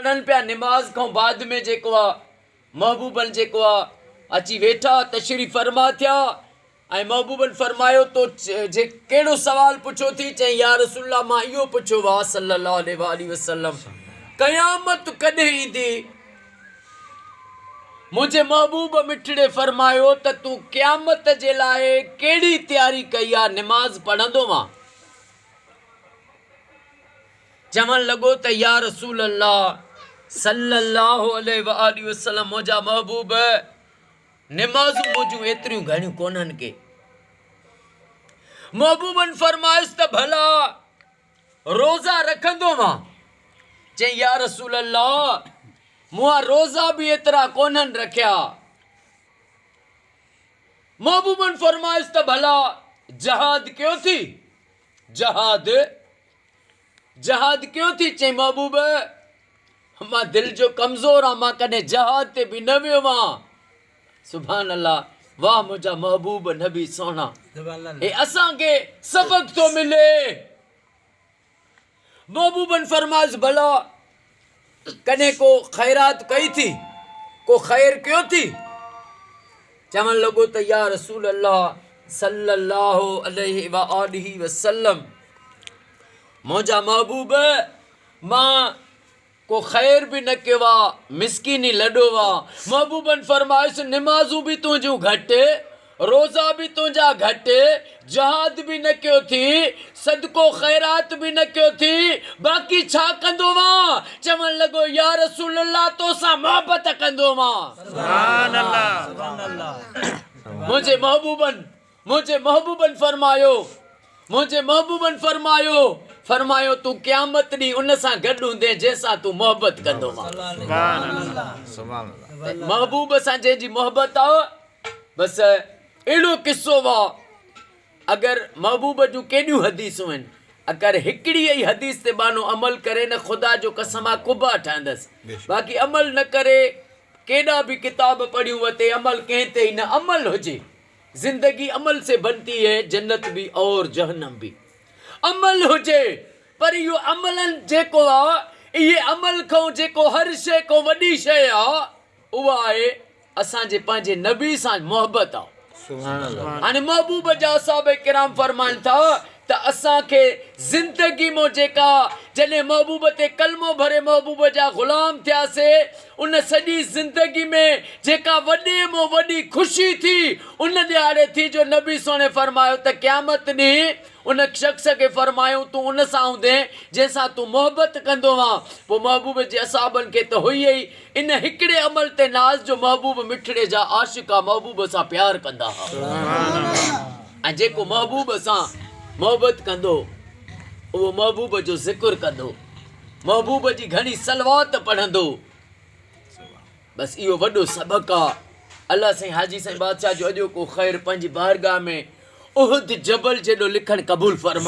पढ़न पिया नमाज खां बाद में जेको आहे महबूबन जेको आहे अची वेठा तशरीफ़ फरमा थिया ऐं महबूबन फरमायो तो जे कहिड़ो सवाल पुछो थी चई या रसूलल्लाह मां इहो पुछो वा सल्लल्लाहु अलैहि वसल्लम क़यामत कॾहिं ईंदी मुझे महबूब मिठड़े फरमायो त तू क़यामत जे लाइ कहिड़ी तैयारी कई आहे नमाज पढ़ंदो मां चवण लॻो त या रसूल अल्लाह सल्लल्लाहु अलैहि वसल्लम मुंहिंजा महबूब नमाज़ूं मुंहिंजूं एतिरियूं घणियूं कोन्हनि के महबूबन फरमाइश त भला रोज़ा रखंदो मां चई या रसूल अल्लाह मुआ रोज़ा भी एतरा कोन्हन रखिया महबूबन फरमाइश त भला जहाद क्यों थी जहाद क्यों थी चई महबूब मां दिल जो कमज़ोर मां कॾहिं जहाद ते भी न वियो मां सुभान अल्लाह वाह मुझा महबूब नबी सोना ए असां के सबक तो मिले महबूबन फरमाइश भला कने को खैरात कई थी को खैर क्यों थी चवण लॻो त या रसूल अल्लाह सल्लल्लाहु अलैहि वसल्लम मुंहिंजा महबूब मां को खैर भी न कयो आहे मिसकीनी लॾो आहे महबूबन फरमाइश नमाज़ूं भी तुंहिंजूं घटि रोज़ा भी तुंहिंजा घटि जहाद भी न कयो थी सदको खैरात भी न कयो थी बाक़ी छा कंदो मां चवण लॻो या रसूल अल्लाह तोसां मोहबत कंदो मां सुभान अल्लाह मुंहिंजे महबूबन फरमायो तू क़यामत ॾींहुं उन सां गॾु हूंदे जंहिंसां तू मोहबत कंदो मां महबूब सां जंहिंजी मोहबत आहे बसि अहिड़ो किस्सो आहे अगर महबूब जूं केॾियूं हदीसूं आहिनि अगर हिकिड़ी ई हदीस ते बानो अमल करे न खुदा जो कसम आहे कुबा ठहंदसि बाक़ी अमल न करे केॾा बि किताब पढ़ियूं वते अमल कंहिं ते ई न अमल हुजे ज़िंदगी अमल से बनती है जन्नत भी और जहन्नम भी अमल हुजे पर इहो अमलन जेको आहे इहे अमल खां जेको हर शइ खां वॾी शइ आहे उहा आहे असांजे पंहिंजे नबी सां मोहबत आहे हाणे महबूब जा साहब किराम फरमाइनि था त असांखे ज़िंदगी में जेका जॾहिं महबूब ते कलमो भरे महबूब जा ग़ुलाम थियासीं उन सॼी ज़िंदगी में जेका वॾे में वॾी ख़ुशी थी उन ॾियारे थी जो नबी सोने फरमायो त क़यामत ॾींहुं उन शख़्स खे फरमायूं तूं उन सां हूंदे जंहिंसां तूं मोहबत कंदो आहे पोइ महबूब जे असाबनि खे त हुई ई इन हिकिड़े अमल ते नाज़ जो महबूब मिठड़े जा आशिक़ा महबूब सां प्यार कंदा हुआ ऐं जेको महबूब सां मोहबत कंदो उहो महबूब जो ज़िक्र कंदो महबूब जी घणी सलवात पढ़ंदो बसि इहो वॾो सबक़ु आहे अल्लाह साईं हाजी साईं बादशाह जो अॼो को ख़ैर पंहिंजी बारगाह में उहद जबल जेॾो लिखणु क़बूल फरमा